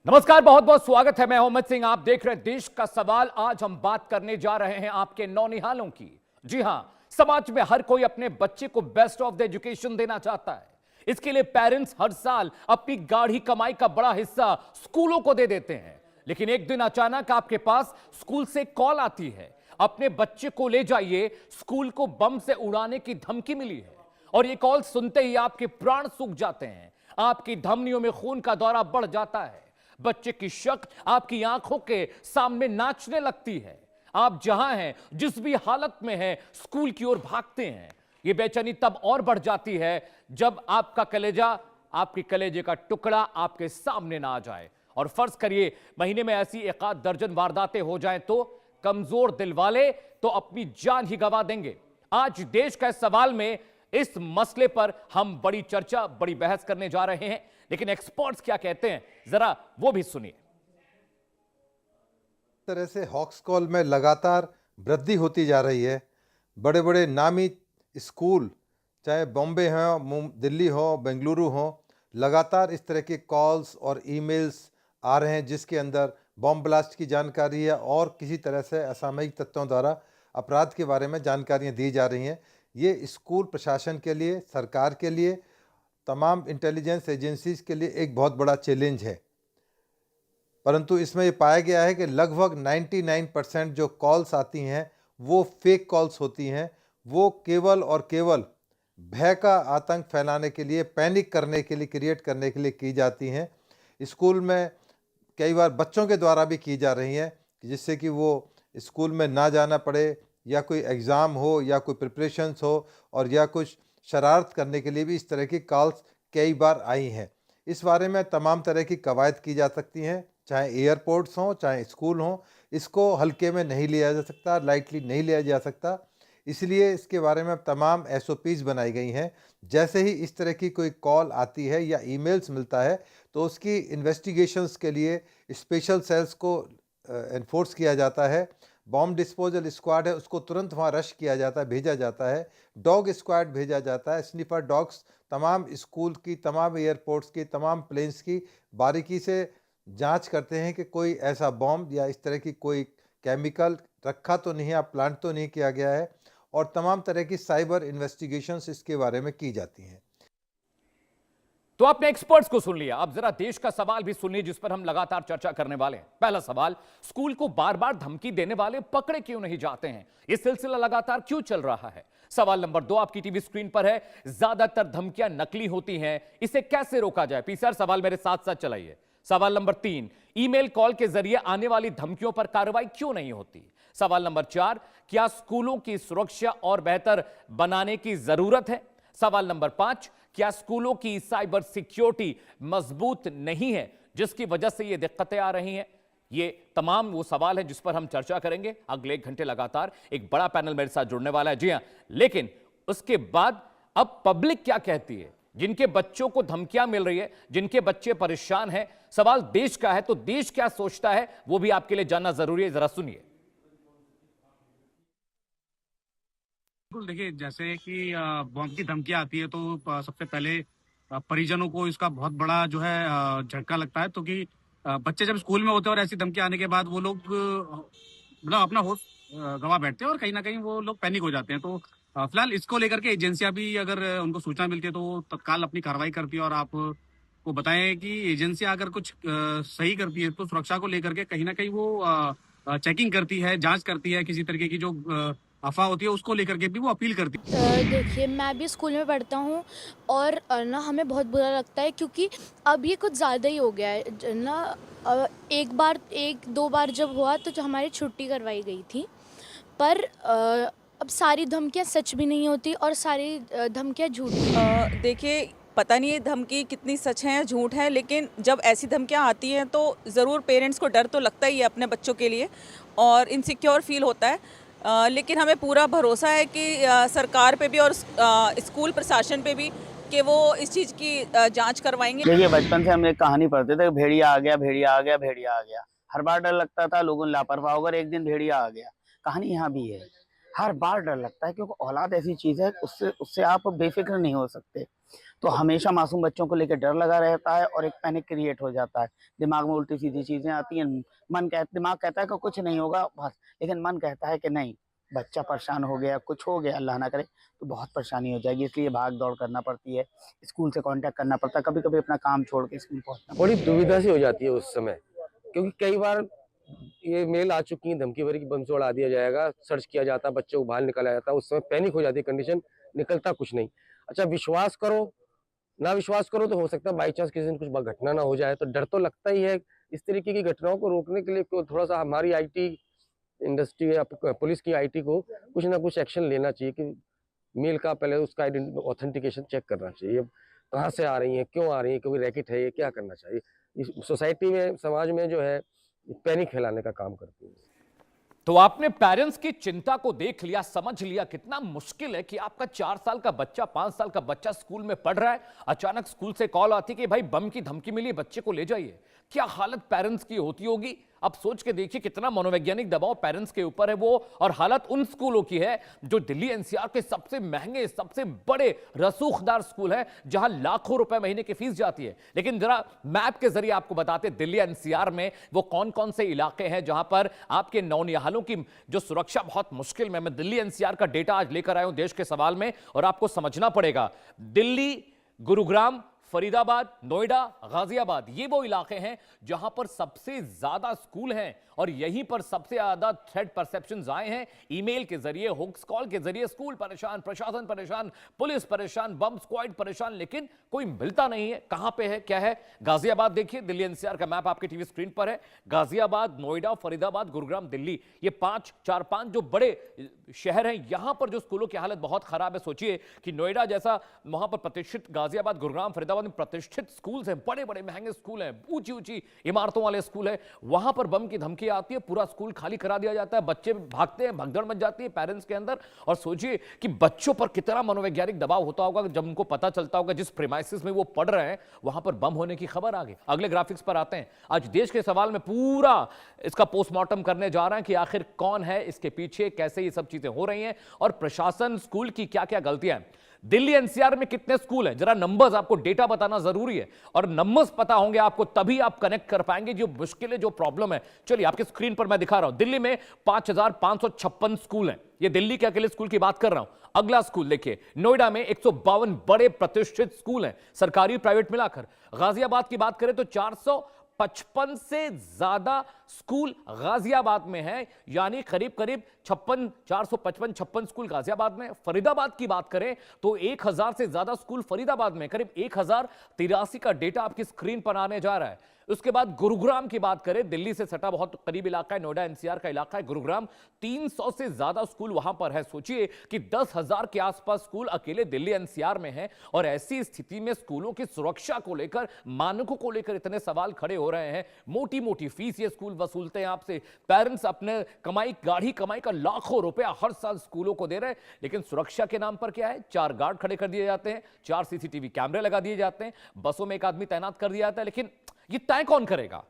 नमस्कार, बहुत बहुत स्वागत है। मैं मोहम्मद सिंह, आप देख रहे हैं देश का सवाल। आज हम बात करने जा रहे हैं आपके नौनिहालों की। जी हां, समाज में हर कोई अपने बच्चे को बेस्ट ऑफ द एजुकेशन देना चाहता है। इसके लिए पेरेंट्स हर साल अपनी गाढ़ी कमाई का बड़ा हिस्सा स्कूलों को दे देते हैं। लेकिन एक दिन अचानक आपके पास स्कूल से कॉल आती है, अपने बच्चे को ले जाइए, स्कूल को बम से उड़ाने की धमकी मिली है। और ये कॉल सुनते ही आपके प्राण सूख जाते हैं, आपकी धमनियों में खून का दौरा बढ़ जाता है, बच्चे की शक्ल आपकी आंखों के सामने नाचने लगती है। आप जहां हैं, जिस भी हालत में हैं, स्कूल की ओर भागते हैं। यह बेचैनी तब और बढ़ जाती है जब आपका कलेजा, आपके कलेजे का टुकड़ा आपके सामने ना आ जाए। और फर्ज करिए महीने में ऐसी एक आध दर्जन वारदातें हो जाएं तो कमजोर दिल वाले तो अपनी जान ही गंवा देंगे। आज देश का इस सवाल में इस मसले पर हम बड़ी चर्चा, बड़ी बहस करने जा रहे हैं। लेकिन एक्सपर्ट्स क्या कहते हैं, जरा वो भी सुनिए। तरह से हॉक्स कॉल में लगातार वृद्धि होती जा रही है। बड़े बड़े नामी स्कूल, चाहे बॉम्बे हो, दिल्ली हो, बेंगलुरु हो, लगातार इस तरह के कॉल्स और ईमेल्स आ रहे हैं जिसके अंदर बॉम्ब ब्लास्ट की जानकारी है और किसी तरह से असामयिक तत्वों द्वारा अपराध के बारे में जानकारियां दी जा रही हैं। ये स्कूल प्रशासन के लिए, सरकार के लिए, तमाम इंटेलिजेंस एजेंसीज के लिए एक बहुत बड़ा चैलेंज है। परंतु इसमें ये पाया गया है कि लगभग 99% जो कॉल्स आती हैं वो फेक कॉल्स होती हैं। वो केवल और केवल भय का आतंक फैलाने के लिए, पैनिक करने के लिए, क्रिएट करने के लिए की जाती हैं। स्कूल में कई बार बच्चों के द्वारा भी की जा रही हैं जिससे कि वो स्कूल में ना जाना पड़े, या कोई एग्ज़ाम हो, या कोई प्रिपरेशंस हो, और या कुछ शरारत करने के लिए भी इस तरह की कॉल्स कई बार आई हैं। इस बारे में तमाम तरह की कवायद की जा सकती हैं, चाहे एयरपोर्ट्स हों, चाहे स्कूल हों। इसको हल्के में नहीं लिया जा सकता, लाइटली नहीं लिया जा सकता। इसलिए इसके बारे में तमाम SOPs बनाई गई हैं। जैसे ही इस तरह की कोई कॉल आती है या ईमेल्स मिलता है तो उसकी इन्वेस्टिगेशंस के लिए स्पेशल सेल्स को एनफोर्स किया जाता है। बॉम्ब डिस्पोजल स्क्वाड है, उसको तुरंत वहाँ रश किया जाता है, भेजा जाता है। डॉग स्क्वाड भेजा जाता है। स्निफर डॉग्स तमाम स्कूल की, तमाम एयरपोर्ट्स की, तमाम प्लेन्स की बारीकी से जांच करते हैं कि कोई ऐसा बॉम्ब या इस तरह की कोई केमिकल रखा तो नहीं है, प्लांट तो नहीं किया गया है। और तमाम तरह की साइबर इन्वेस्टिगेशंस इसके बारे में की जाती हैं। तो आपने एक्सपर्ट्स को सुन लिया, अब जरा देश का सवाल भी सुनिए जिस पर हम लगातार चर्चा करने वाले हैं। पहला सवाल, स्कूल को बार बार धमकी देने वाले पकड़े क्यों नहीं जाते हैं? यह सिलसिला लगातार क्यों चल रहा है? सवाल नंबर 2 आपकी टीवी स्क्रीन पर है। ज्यादातर धमकियां नकली होती हैं, इसे कैसे रोका जाए? पीसीआर सवाल मेरे साथ साथ चलाइए। सवाल नंबर 3, ईमेल कॉल के जरिए आने वाली धमकियों पर कार्रवाई क्यों नहीं होती? सवाल नंबर 4, क्या स्कूलों की सुरक्षा और बेहतर बनाने की जरूरत है? सवाल नंबर 5, क्या स्कूलों की साइबर सिक्योरिटी मजबूत नहीं है जिसकी वजह से ये दिक्कतें आ रही हैं? ये तमाम वो सवाल हैं जिस पर हम चर्चा करेंगे। अगले 1 घंटे लगातार एक बड़ा पैनल मेरे साथ जुड़ने वाला है। जी हां, लेकिन उसके बाद अब पब्लिक क्या कहती है, जिनके बच्चों को धमकियां मिल रही है, जिनके बच्चे परेशान हैं। सवाल देश का है तो देश क्या सोचता है वो भी आपके लिए जानना जरूरी है, जरा सुनिए। बिल्कुल, देखिए जैसे कि बॉम्ब की धमकी आती है तो सबसे पहले परिजनों को इसका बहुत बड़ा जो है झटका लगता है, क्योंकि बच्चे जब स्कूल में होते हैं और ऐसी धमकी आने के बाद वो लोग मतलब अपना होश गंवा बैठते हैं और कहीं ना कहीं वो लोग पैनिक हो जाते हैं। तो फिलहाल इसको लेकर के एजेंसियां भी अगर उनको सूचना मिलती है तो वो तत्काल अपनी कार्रवाई करती है। और आप को बताएं कि एजेंसियां अगर कुछ सही करती है तो सुरक्षा को लेकर के कहीं ना कहीं वो चेकिंग करती है, जांच करती है, किसी तरीके की जो अफवाह होती है उसको लेकर के भी वो अपील करती है। देखिए, मैं भी स्कूल में पढ़ता हूँ और ना हमें बहुत बुरा लगता है क्योंकि अब ये कुछ ज़्यादा ही हो गया है ना। एक दो बार जब हुआ तो जो हमारी छुट्टी करवाई गई थी, पर अब सारी धमकियाँ सच भी नहीं होती और सारी धमकियाँ झूठ। देखिए, पता नहीं ये धमकी कितनी सच है या झूठ है, लेकिन जब ऐसी धमकियाँ आती हैं तो ज़रूर पेरेंट्स को डर तो लगता ही है अपने बच्चों के लिए और इनसिक्योर फील होता है। लेकिन हमें पूरा भरोसा है कि सरकार पे भी और स्कूल प्रशासन पे भी कि वो इस चीज़ की जांच करवाएंगे। देखिए, बचपन से हम एक कहानी पढ़ते थे, भेड़िया आ गया, भेड़िया आ गया, भेड़िया आ गया। हर बार डर लगता था, लोगों ने लापरवाह होकर एक दिन भेड़िया आ गया। कहानी यहाँ भी है, हर बार डर लगता है, क्योंकि औलाद ऐसी चीज है, उससे उससे आप बेफिक्र नहीं हो सकते। तो हमेशा मासूम बच्चों को लेकर डर लगा रहता है और एक पैनिक क्रिएट हो जाता है। दिमाग में उल्टी सीधी चीजें आती हैं। दिमाग कहता है कि कुछ नहीं होगा बस, लेकिन मन कहता है कि नहीं, बच्चा परेशान हो गया, कुछ हो गया, अल्लाह ना करे तो बहुत परेशानी हो जाएगी। इसलिए भाग दौड़ करना पड़ती है, स्कूल से कांटेक्ट करना पड़ता है, कभी कभी अपना काम छोड़ के स्कूल पहुंचना। बड़ी दुविधा सी हो जाती है उस समय, क्योंकि कई बार ये मेल आ चुकी है, धमकी भरी कि बम से उड़ा दिया जाएगा, सर्च किया जाता है, बच्चे को बाहर निकाला जाता है। उस समय पैनिक हो जाती है कंडीशन, निकलता कुछ नहीं। अच्छा, विश्वास करो ना विश्वास करो तो हो सकता है बाई चांस किसी दिन कुछ घटना ना हो जाए, तो डर तो लगता ही है। इस तरीके की घटनाओं को रोकने के लिए थोड़ा सा हमारी आईटी इंडस्ट्री या पुलिस की आईटी को कुछ ना कुछ एक्शन लेना चाहिए कि मेल का पहले उसका ऑथेंटिकेशन चेक करना चाहिए, कहाँ से आ रही है, क्यों आ रही है, कोई रैकेट है, ये क्या करना चाहिए। इस सोसाइटी में, समाज में जो है पैनिक फैलाने का काम करती है। तो आपने पेरेंट्स की चिंता को देख लिया, समझ लिया कितना मुश्किल है कि आपका 4 साल का बच्चा, 5 साल का बच्चा स्कूल में पढ़ रहा है, अचानक स्कूल से कॉल आती है कि भाई बम की धमकी मिली, बच्चे को ले जाइए। क्या हालत पेरेंट्स की होती होगी। अब सोच के देखिए कितना मनोवैज्ञानिक दबाव पेरेंट्स के ऊपर है वो। और हालत उन स्कूलों की है जो दिल्ली एनसीआर के सबसे महंगे, सबसे बड़े रसूखदार स्कूल है, जहां लाखों रुपए महीने की फीस जाती है। लेकिन जरा मैप के जरिए आपको बताते दिल्ली एनसीआर में वो कौन कौन से इलाके हैं जहां पर आपके नौनिहालों की जो सुरक्षा बहुत मुश्किल में। मैं दिल्ली एनसीआर का डेटा आज लेकर आया हूं देश के सवाल में, और आपको समझना पड़ेगा। दिल्ली, गुरुग्राम, फरीदाबाद, नोएडा, गाजियाबाद, ये वो इलाके हैं जहां पर सबसे ज्यादा स्कूल हैं और यहीं पर सबसे ज्यादा थ्रेट परसेप्शंस आए हैं। ईमेल के जरिए, हुक्स कॉल के जरिए, स्कूल परेशान, प्रशासन परेशान, पुलिस परेशान, बम स्क्वाड परेशान, लेकिन कोई मिलता नहीं है। कहां पे है, क्या है। गाजियाबाद देखिए, दिल्ली एनसीआर का मैप आपके टीवी स्क्रीन पर है। गाजियाबाद, नोएडा, फरीदाबाद, गुरुग्राम, दिल्ली, ये 4-5 जो बड़े शहर हैं, यहां पर जो स्कूलों की हालत बहुत खराब है। सोचिए कि नोएडा जैसा वहां पर प्रतिष्ठित, गाजियाबाद, गुरुग्राम, फरीदाबाद में प्रतिष्ठित स्कूल हैं, बड़े बड़े महंगे स्कूल हैं, ऊंची ऊंची इमारतों वाले स्कूल है, वहां पर बम की धमकी आती है, पूरा स्कूल खाली करा दिया जाता है, बच्चे भागते हैं, भगदड़ मच जाती है पेरेंट्स के अंदर। और सोचिए कि बच्चों पर कितना मनोवैज्ञानिक दबाव होता होगा जब उनको पता चलता होगा जिस प्रीमाइसिस में वो पढ़ रहे हैं वहां पर बम होने की खबर आ गई। अगले ग्राफिक्स पर आते हैं। आज देश के सवाल में पूरा इसका पोस्टमार्टम करने जा रहे हैं कि आखिर कौन है इसके पीछे, कैसे ये सब चीजें हो रही हैं और प्रशासन, स्कूल की क्या क्या गलतियां हैं। दिल्ली एनसीआर में कितने स्कूल हैं, जरा नंबर्स, आपको डेटा बताना जरूरी है, और नंबर्स पता होंगे आपको तभी आप कनेक्ट कर पाएंगे जो मुश्किलें, जो प्रॉब्लम है। चलिए आपके स्क्रीन पर मैं दिखा रहा हूं। दिल्ली में 5556 स्कूल हैं। ये दिल्ली के अकेले स्कूल की बात कर रहा हूं। अगला स्कूल देखिए, नोएडा में 152 बड़े प्रतिष्ठित स्कूल हैं, सरकारी प्राइवेट मिलाकर। गाजियाबाद की बात करें तो 455 से ज्यादा स्कूल गाजियाबाद में है, यानी करीब करीब 456 स्कूल गाजियाबाद में। फरीदाबाद की बात करें तो 1000 से ज्यादा स्कूल फरीदाबाद में, करीब 1083 का डेटा आपकी स्क्रीन पर आने जा रहा है। उसके बाद गुरुग्राम की बात करें, दिल्ली से सटा बहुत करीब इलाका है, नोएडा एनसीआर का इलाका है गुरुग्राम, 300 से ज्यादा स्कूल वहां पर है। सोचिए कि 10,000 के आसपास स्कूल अकेले दिल्ली एनसीआर में है, और ऐसी स्थिति में स्कूलों की सुरक्षा को लेकर, मानकों को लेकर इतने सवाल खड़े हो रहे हैं। मोटी मोटी फीस ये स्कूल वसूलते हैं आपसे, पेरेंट्स अपने कमाई, गाढ़ी कमाई का लाखों रुपया हर साल स्कूलों को दे रहे हैं, लेकिन सुरक्षा के नाम पर क्या है, 4 गार्ड खड़े कर दिए जाते हैं, 4 सीसीटीवी कैमरे लगा दिए जाते हैं, बसों में एक आदमी तैनात कर दिया जाता है। लेकिन ये तय कौन करेगा,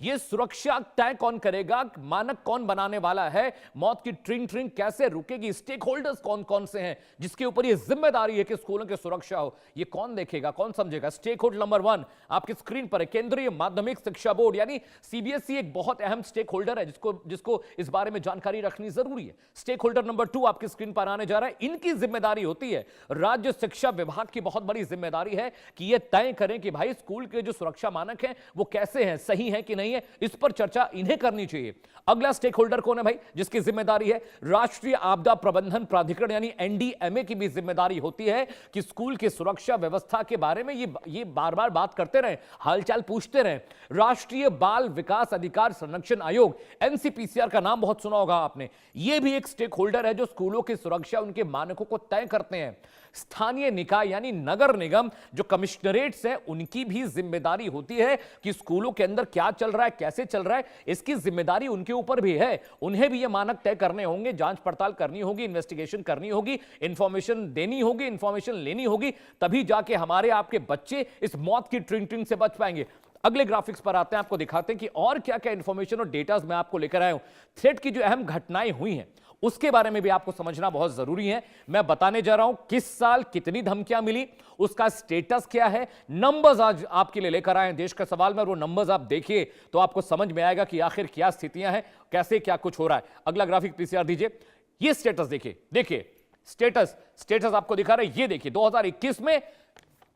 ये सुरक्षा तय कौन करेगा, मानक कौन बनाने वाला है, मौत की ट्रिंग ट्रिंग कैसे रुकेगी, स्टेक होल्डर्स कौन कौन से हैं जिसके ऊपर ये जिम्मेदारी है कि स्कूलों की सुरक्षा हो, ये कौन देखेगा, कौन समझेगा। स्टेक होल्डर नंबर 1 आपकी स्क्रीन पर है, केंद्रीय माध्यमिक शिक्षा बोर्ड यानी सीबीएसई एक बहुत अहम स्टेक होल्डर है जिसको इस बारे में जानकारी रखनी जरूरी है। स्टेक होल्डर नंबर 2 आपकी स्क्रीन पर आने जा रहा है। इनकी जिम्मेदारी होती है, राज्य शिक्षा विभाग की बहुत बड़ी जिम्मेदारी है कि यह तय करें कि भाई स्कूल के जो सुरक्षा मानक हैं वो कैसे हैं, सही है कि नहीं है, इस पर चर्चा इन्हें करनी चाहिए। अगला स्टेक होल्डर कौन है भाई, जिसकी जिम्मेदारी है, राष्ट्रीय आपदा प्रबंधन प्राधिकरण यानी एनडीएमए की भी जिम्मेदारी होती है कि स्कूल की सुरक्षा व्यवस्था के बारे में ये बार बार बात करते रहे, हालचाल पूछते रहे। राष्ट्रीय बाल विकास अधिकार संरक्षण आयोग, एनसीपीसीआर का नाम बहुत सुना होगा आपने, यह भी एक स्टेक होल्डर है जो स्कूलों की सुरक्षा, उनके मानकों को तय करते हैं। स्थानीय निकाय यानी नगर निगम जो कमिश्नरेट्स हैं, उनकी भी जिम्मेदारी होती है कि स्कूलों के अंदर क्या चल रहा है, कैसे चल रहा है, इसकी जिम्मेदारी उनके ऊपर भी है। उन्हें भी ये मानक तय करने होंगे, जांच पड़ताल करनी होगी, इन्वेस्टिगेशन करनी होगी, इंफॉर्मेशन देनी होगी, इंफॉर्मेशन लेनी होगी, तभी जाके हमारे आपके बच्चे इस मौत की ट्रिंग ट्रिंग से बच पाएंगे। अगले ग्राफिक्स पर आते हैं, आपको दिखाते हैं कि और क्या क्या इंफॉर्मेशन और डेटास मैं आपको लेकर आया हूं। थ्रेट की जो अहम घटनाएं हुई हैं उसके बारे में भी आपको समझना बहुत जरूरी है। मैं बताने जा रहा हूं किस साल कितनी धमकियां मिली, उसका स्टेटस क्या है, नंबर्स आज आपके लिए लेकर आए हैं देश का सवाल में, और वो नंबर्स आप देखिए तो आपको समझ में आएगा कि आखिर क्या स्थितियां हैं, कैसे क्या कुछ हो रहा है। अगला ग्राफिक पीसीआर दीजिए, ये स्टेटस देखिए स्टेटस आपको दिखा रहे हैं। ये देखिए 2021 में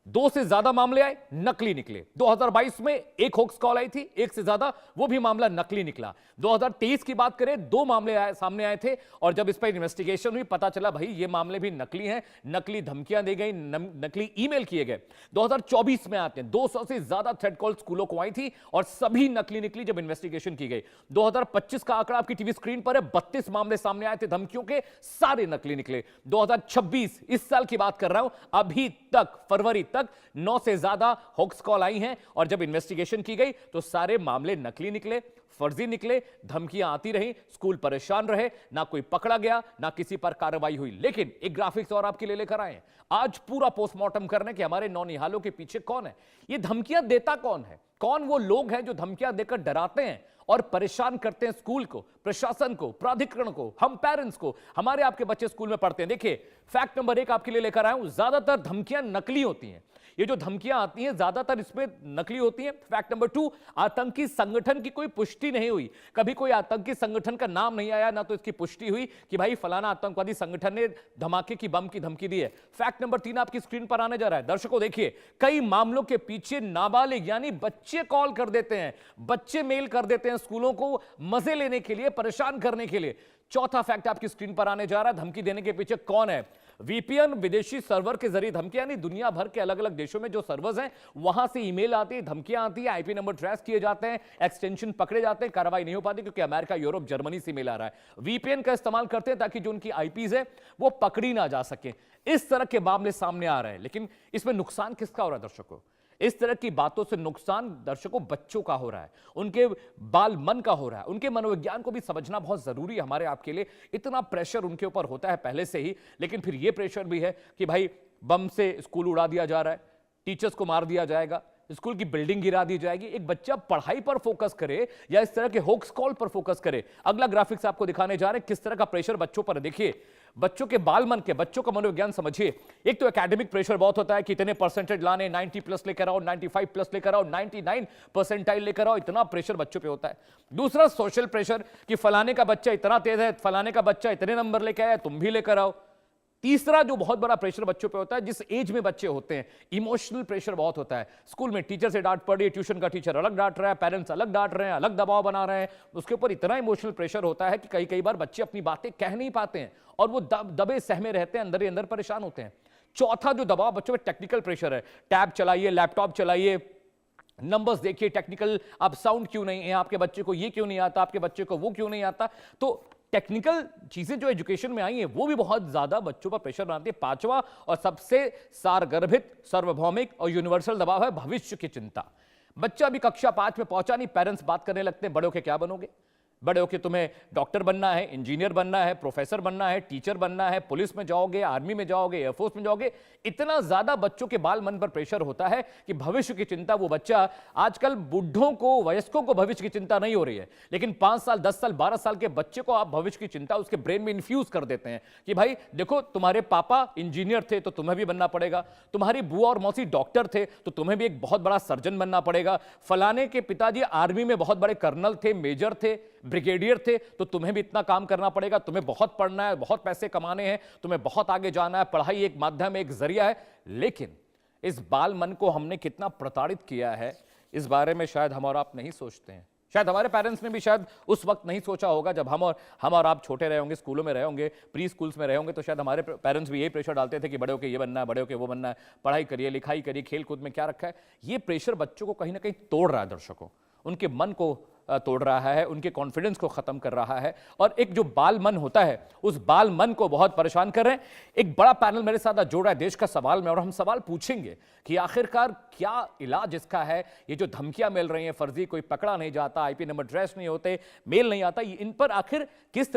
2 से ज्यादा मामले आए, नकली निकले। 2022 में एक होक्स कॉल आई थी, एक से ज्यादा, वो भी मामला नकली निकला। 2023 की बात करें, 2 मामले सामने आए थे, और जब इस पर इन्वेस्टिगेशन हुई पता चला भाई ये मामले भी नकली हैं, नकली धमकियां दी गई, नकली ईमेल किए गए। 2024 में आते हैं 200 से ज्यादा थ्रेट कॉल स्कूलों को आई थी और सभी नकली निकली जब इन्वेस्टिगेशन की गई। 2025 का आंकड़ा आपकी टीवी स्क्रीन पर है, 32 मामले सामने आए थे धमकियों के, सारे नकली निकले। 2026 इस साल की बात कर रहा हूं, अभी तक फरवरी तक 9 से ज्यादा होक्स कॉल आई हैं, और जब इन्वेस्टिगेशन की गई तो सारे मामले नकली निकले, फर्जी निकले, धमकियां आती रही, स्कूल परेशान रहे, ना कोई पकड़ा गया, ना किसी पर कार्रवाई हुई। लेकिन एक ग्राफिक्स और आपके लिए लेकर आए हैं, आज पूरा पोस्टमार्टम करने के हमारे नौनिहालों के पीछे कौन है, ये धमकियां देता कौन है, कौन वो लोग हैं जो धमकियां देकर डराते हैं और परेशान करते हैं स्कूल को, प्रशासन को, प्राधिकरण को, हम पेरेंट्स को। हमारे आपके बच्चे स्कूल में पढ़ते हैं। देखिए फैक्ट नंबर 1 आपके लिए लेकर आया हूं, ज्यादातर धमकियां नकली होती हैं। ये जो धमकियां आती हैं ज्यादातर इसमें नकली होती हैं। फैक्ट नंबर 2, आतंकी संगठन की कोई पुष्टि नहीं हुई, कभी कोई आतंकी संगठन का नाम नहीं आया, ना तो इसकी पुष्टि हुई कि भाई फलाना आतंकवादी संगठन ने धमाके की बम की धमकी दी है। फैक्ट नंबर 3 आपकी स्क्रीन पर आने जा रहा है। दर्शकों देखिए, कई मामलों के पीछे नाबालिग यानी बच्चे कॉल कर देते हैं, बच्चे मेल कर देते हैं स्कूलों को मजे लेने के लिए, परेशान करने के लिए। चौथा फैक्ट आपकी स्क्रीन पर आने जा रहा है, धमकी देने के पीछे कौन है। वीपीएन, विदेशी सर्वर के जरिए धमकी, यानी दुनिया भर के अलग अलग देशों में जो सर्वर्स हैं वहां से ईमेल आती है, धमकियां आती है, आईपी नंबर ट्रेस किए जाते हैं, एक्सटेंशन पकड़े जाते हैं, कार्रवाई नहीं हो पाती क्योंकि अमेरिका, यूरोप, जर्मनी से ईमेल आ रहा है। वीपीएन का इस्तेमाल करते हैं ताकि जो उनकी आईपीज है वो पकड़ी ना जा सके। इस तरह के मामले सामने आ रहे हैं, लेकिन इसमें नुकसान किसका हो रहा है दर्शकों? इस तरह की बातों से नुकसान दर्शकों बच्चों का हो रहा है, उनके बाल मन का हो रहा है, उनके मनोविज्ञान को भी समझना बहुत जरूरी है हमारे आपके लिए। इतना प्रेशर उनके ऊपर होता है पहले से ही, लेकिन फिर यह प्रेशर भी है कि भाई बम से स्कूल उड़ा दिया जा रहा है, टीचर्स को मार दिया जाएगा, स्कूल की बिल्डिंग गिरा दी जाएगी। एक बच्चा पढ़ाई पर फोकस करे या इस तरह के होक्स कॉल पर फोकस करे। अगला ग्राफिक्स आपको दिखाने जा रहे हैं किस तरह का प्रेशर बच्चों पर। देखिए बच्चों के बाल मन के, बच्चों का मनोविज्ञान समझिए। एक तो एकेडमिक प्रेशर बहुत होता है कि इतने परसेंटेज लाने, 90 प्लस लेकर आओ, 95 प्लस लेकर आओ, 99 परसेंटाइल लेकर आओ, इतना प्रेशर बच्चों पे होता है। दूसरा सोशल प्रेशर कि फलाने का बच्चा इतना तेज है, फलाने का बच्चा इतने नंबर लेकर आया, तुम भी लेकर आओ। तीसरा जो बहुत बड़ा प्रेशर बच्चों पे होता है, जिस एज में बच्चे होते हैं, इमोशनल प्रेशर बहुत होता है। स्कूल में टीचर से डांट पड़ रही है, ट्यूशन का टीचर अलग डांट रहा है, पेरेंट्स अलग डांट रहे हैं, अलग दबाव बना रहे हैं, उसके ऊपर इतना इमोशनल प्रेशर होता है कि कई बार बच्चे अपनी बातें कह नहीं पाते हैं और वो दबे सहमे रहते हैं, अंदर ही अंदर परेशान होते हैं। चौथा जो दबाव बच्चों पे टेक्निकल प्रेशर है, टैब चलाइए, लैपटॉप चलाइए, नंबर्स देखिए, टेक्निकल, अब साउंड क्यों नहीं है, आपके बच्चे को ये क्यों नहीं आता, आपके बच्चे को वो क्यों नहीं आता। तो टेक्निकल चीजें जो एजुकेशन में आई हैं वो भी बहुत ज्यादा बच्चों पर प्रेशर बनाती है। पांचवा और सबसे सारगर्भित, सार्वभौमिक और यूनिवर्सल दबाव है भविष्य की चिंता। बच्चा अभी कक्षा 5 में पहुंचा नहीं, पेरेंट्स बात करने लगते हैं, बड़े होके क्या बनोगे, बड़े होके तुम्हें डॉक्टर बनना है, इंजीनियर बनना है, प्रोफेसर बनना है, टीचर बनना है, पुलिस में जाओगे, आर्मी में जाओगे, एयरफोर्स में जाओगे। इतना ज्यादा बच्चों के बाल मन पर प्रेशर होता है कि भविष्य की चिंता वो बच्चा, आजकल बुढ़ों को, वयस्कों को भविष्य की चिंता नहीं हो रही है, लेकिन 5 साल, 10 साल, 12 साल के बच्चे को आप भविष्य की चिंता उसके ब्रेन में इन्फ्यूज कर देते हैं कि भाई देखो तुम्हारे पापा इंजीनियर थे तो तुम्हें भी बनना पड़ेगा, तुम्हारी बुआ और मौसी डॉक्टर थे तो तुम्हें भी एक बहुत बड़ा सर्जन बनना पड़ेगा, फलाने के पिताजी आर्मी में बहुत बड़े कर्नल थे, मेजर थे, ब्रिगेडियर थे तो तुम्हें भी इतना काम करना पड़ेगा, तुम्हें बहुत पढ़ना है, बहुत पैसे कमाने हैं, तुम्हें बहुत आगे जाना है, पढ़ाई एक माध्यम, एक जरिया है। लेकिन इस बाल मन को हमने कितना प्रताड़ित किया है, इस बारे में शायद हम और आप नहीं सोचते हैं। शायद हमारे पेरेंट्स ने भी शायद उस वक्त नहीं सोचा होगा जब हम और आप छोटे रहे होंगे, स्कूलों में रहे होंगे, प्री स्कूल्स में रहे होंगे, तो शायद हमारे पेरेंट्स भी यही प्रेशर डालते थे कि बड़े होके ये बनना है, बड़े होके वो बनना है, पढ़ाई करिए, लिखाई करिए, खेल कूद में क्या रखा है। ये प्रेशर बच्चों को कहीं ना कहीं तोड़ रहा है दर्शकों, उनके मन को तोड़ रहा है, उनके कॉन्फिडेंस को खत्म कर रहा है, और एक जो बाल मन होता है उस बाल मन को बहुत परेशान कर रहे हैं। एक बड़ा पैनल मेरे साथ जोड़ा है देश का सवाल में, और हम सवाल पूछेंगे कि आखिरकार क्या इलाज इसका है। ये जो धमकियां मिल रही हैं फर्जी, कोई पकड़ा नहीं जाता, आईपी नंबर ट्रेस नहीं होते, मेल नहीं आता, इन पर आखिर किस तरह